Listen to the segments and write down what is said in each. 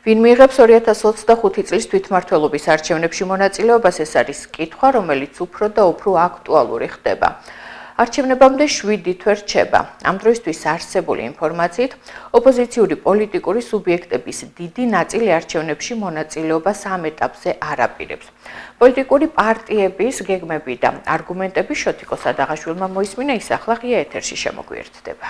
ვინ მიიღებს 2025 წლის თვითმმართველობის არჩევნებში მონაწილეობას, ეს არის კითხვა, რომელიც უფრო და უფრო აქტუალური ხდება. არჩევნებამდე 7 თვე რჩება. ამ დროისთვის არსებული ინფორმაციით, ოპოზიციური პოლიტიკური სუბიექტების დიდი ნაწილი არჩევნებში მონაწილეობას ამ ეტაპზე არ აპირებს. პოლიტიკური პარტიების გეგმები და არგუმენტები შოთიკო სადაღაშვილმა მოისმინა, ის ახლა ღია ეთერში შემოგვიერთდება.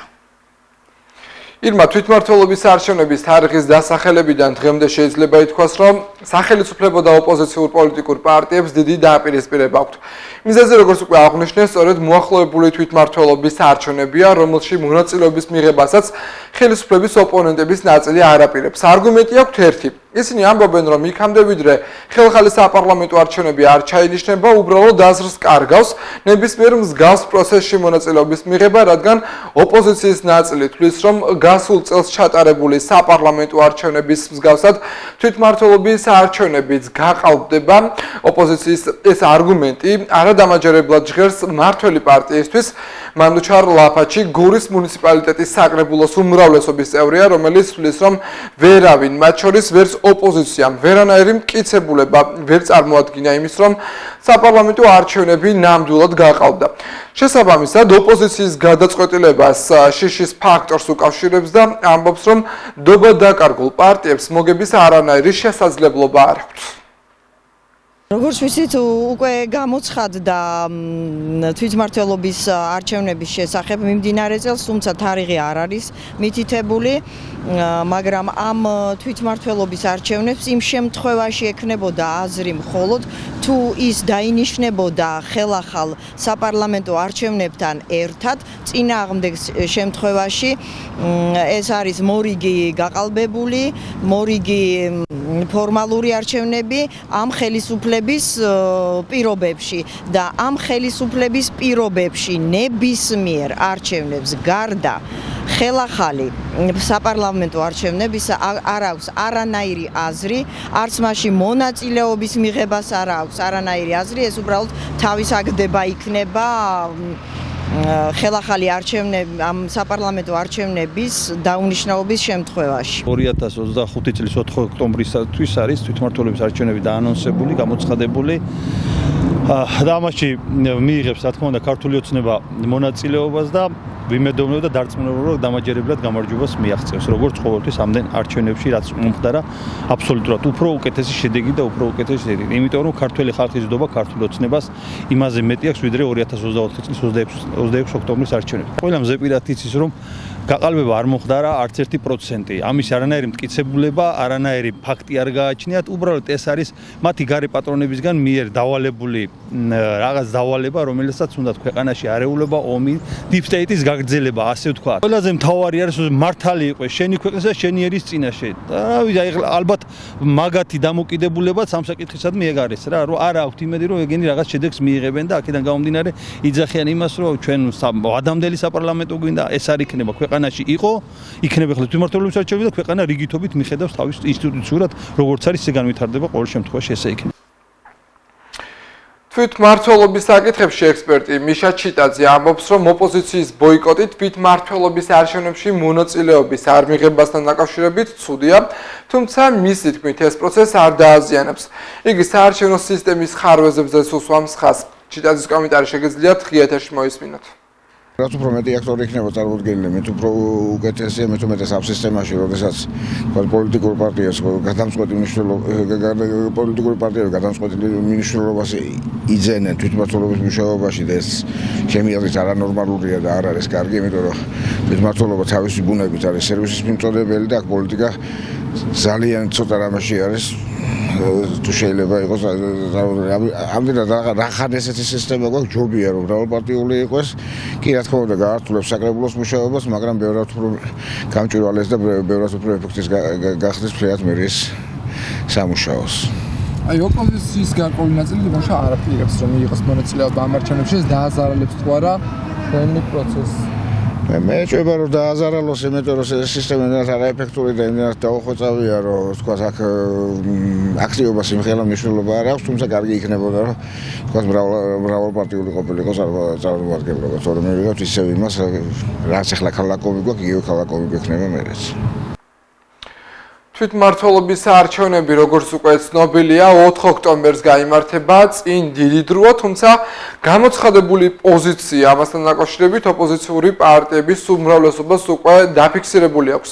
ირმა, თვითმმართველობის არჩევნების თარიღის დასახელებიდან დღემდე შეიძლება ითქვას, რომ სახელმწიფო და ოპოზიციურ პოლიტიკურ პარტიებს დიდი დააპირისპირება აქვთ. მიზეზი, როგორც უკვე აღნიშნეს, სწორედ მოახლოებული თვითმმართველობის არჩევნებია, რომელში მონაწილეობის მიღებასაც ხელისუფლების ოპონენტების ნაწილი არ აპირებს. არგუმენტი აქვთ ერთი. ისინი ამბობენ, რომ იქამდე ვიდრე ხელხალი საპარლამენტო არჩევნები არ ჩაინიშნება, უბრალოდ აზრს კარგავს ნებისმიერ მსგავს პროცესში მონაწილეობის მიღება, რადგან ოპოზიციის ნაწილი თვლის, რომ გასულ წელს ჩატარებული საპარლამენტო არჩევნების მსგავსად თვითმმართველობის არჩევნებიც გაყალბდება. ოპოზიციის ეს არგუმენტი არადამაჯერებლად ჟღერს მმართველი პარტიისთვის. მანუჩარ ლაფაჩი გორის მუნიციპალიტეტის საკრებულოს უმრავლესობის წევრია, რომელიც თვლის, რომ ვერავინ, მათ შორის ვერც ოპოზიციამ ვერანაირი მტკიცებულება ვერ წარმოადგინა იმის, რომ საპარლამენტო არჩევნები ნამდვილად გაყალბდა. შესაბამისად, ოპოზიციის გადაწყვეტილებას შიშის ფაქტორს უკავშირებს და ამბობს, რომ დობა დაკარგულ პარტიებს მოგების არანაირი შესაძლებლობა არ აქვს. როგორც ვიცით, უკვე გამოცხადდა თვითმმართველობის არჩევნების შესახებ მიმდინარე წელს, თუმცა თარიღი არ არის მითითებული, მაგრამ ამ თვითმმართველობის არჩევნებს იმ შემთხვევაში ექნებოდა აზრი მხოლოდ თუ ის დაინიშნებოდა ხელახალ საპარლამენტო არჩევნებთან ერთად, წინააღმდეგ შემთხვევაში ეს არის მორიგი გაყალბებული, მორიგი ფორმალური არჩევნები ამ ხელისუფლების პირობებში და ამ ხელისუფლების პირობებში ნებისმიერ არჩევნებს გარდა ხელახალი საპარლამენტო არჩევნებისა არ აქვს არანაირი აზრი, არც მასში მონაწილეობის მიღებას არ აქვს არანაირი აზრი, ეს უბრალოდ თავის აგდება იქნება ხელახალი არჩევნები ამ საპარლამენტო არჩევნების დაუნიშნაობის შემთხვევაში. 2025 წლის 4 ოქტომბრისათვის არის თვითმმართველობის არჩევნები დაანონსებული, გამოცხადებული. და ამაში მიიღებს, რა თქმა უნდა, ქართული ოცნება მონაწილეობას და ვიმედოვნებ და დარწმუნებული რომ დამაჯერებლად გამარჯვებას მიაღწევს, როგორც ყოველთვის ამდენ არჩევნებში, რაც მომხდარა, აბსოლუტურად უფრო უკეთესი შედეგი და უფრო უკეთესი შედეგი. იმიტომ რომ ქართველი ხალხის ზრდობა ქართულ ოცნებას იმაზე მეტი აქვს, ვიდრე 2024 წლის 26 ოქტომბრის არჩევნები. ყველა მზეპირად იცის, რომ გაყალბება არ მომხდარა არც 1%. ამის არანაირი მტკიცებულება, არანაირი ფაქტი არ გააჩნიათ, უბრალოდ ეს არის მათი გარე პატრონებისგან მიერ დავალებული რაღაც დავალება, რომელსაც უნდა ქვეყანაში არეულობა, ომი, deep state-ის გაგრძელება, ასე ვთქვა. ყველაზე მთავარი არის მართალი იყოს შენი ქვეყნის და შენი ერის წინაშე. და ალბათ მაგათი დამოკიდებულებაც ამ საკითხისადმი ეგ არის რა, რომ არა აქვთ იმედი, რომ ეგენი რაღაც შედეგს მიიღებენ და აქედან გამომდინარე იძახიან იმას, რომ ჩვენ ადამიანელი საპარლამენტო გვინდა, ეს არ იქნება ქვეყანაში იყო, იქნება ხლა თვითმმართველობის არჩევნები და ქვეყანა რიგითობით მიხედავს თავის ინსტიტუციურად, როგორც არის, ესე განვითარდება ყოველ შემთხვევაში ესე იქნება. თვითმმართველობის საკითხებში ექსპერტი მიშა ჩიტაძე ამბობს, რომ ოპოზიციის ბოიკოტი თვითმმართველობის არჩევნებში მონაწილეობის არ მიღებასთან დაკავშირებით ცუდია, თუმცა მისი თქმით ეს პროცესი არ დააზიანებს. იგი საარჩევნო სისტემის ხარვეზებზე უსვამს ხაზს. ჩიტაძის კომენტარი შეგიძლიათ ღია ეთერში მოისმინოთ. რაც უფრო მეტი აქტორი იქნება წარმოდგენილი, მეტ უფრო უკეთესია, მეტ უმეტეს ამ სისტემაში, როდესაც პოლიტიკურ პარტიას გადამწყვეტი მნიშვნელობას იძენენ თვითმმართველობის მუშაობაში და ეს ჩემი აზრით არანორმალურია და არ არის კარგი, იმიტომ რომ თვითმმართველობა თავისი ბუნებით არის სერვისის მიმწოდებელი და პოლიტიკა ძალიან ცოტა რამაში არის თუ შეიძლება იყოს ამდენად რახან ესეთი სისტემა გვაქვს, ჯობია რომ მრავალპარტიული იყოს. კი, რა თქმა უნდა, გაართულებს საკრებულოს მუშაობას, მაგრამ ბევრად უფრო გამჭვირვალეს და ბევრად უფრო ეფექტის გახდეს ფრიად მერის სამუშაოს. აი, ოპოზიციის გარკვეული ნაწილი თუმცა არ აპირებს, რომ მიიღოს მონაწილეობა ამ არჩევნებში, დააზარალებს თუ არა ხელმი პროცესს. მე ჭირდება რომ დააზარალოს, იმიტომ რომ სისტემა იმდენად არაეფექტური და იმდენად დაუხვეწავია, რომ თქვა აქ აქტივობას იმხელა მნიშვნელობა არ აქვს, თუმცა კარგი იქნებოდა რომ თქვა მრავალპარტიული ყოფილიყო წარმომადგენლობა, თორემ მივიღებთ ისევ იმას, რაც ახლა ქალაქოვი გვაქვს, იგივე ქალაქოვი გვექნება მერეც. თვითმმართველობის საარჩევნები, როგორც უკვე ცნობილია, 4 ოქტომბერს გაიმართება, წინ დიდი დროა, თუმცა გამოცხადებული პოზიცია ამასთან დაკავშირებით ოპოზიციური პარტიების უმრავლესობას უკვე დაფიქსირებული აქვს.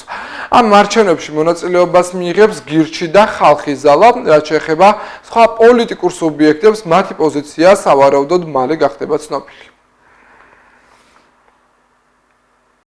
ამ არჩევნებში მონაწილეობას მიიღებს გირჩი და ხალხის ზალა, რაც შეეხება სხვა პოლიტიკურ სუბიექტებს, მათი პოზიცია სავარაუდოდ მალე გახდება ცნობილი.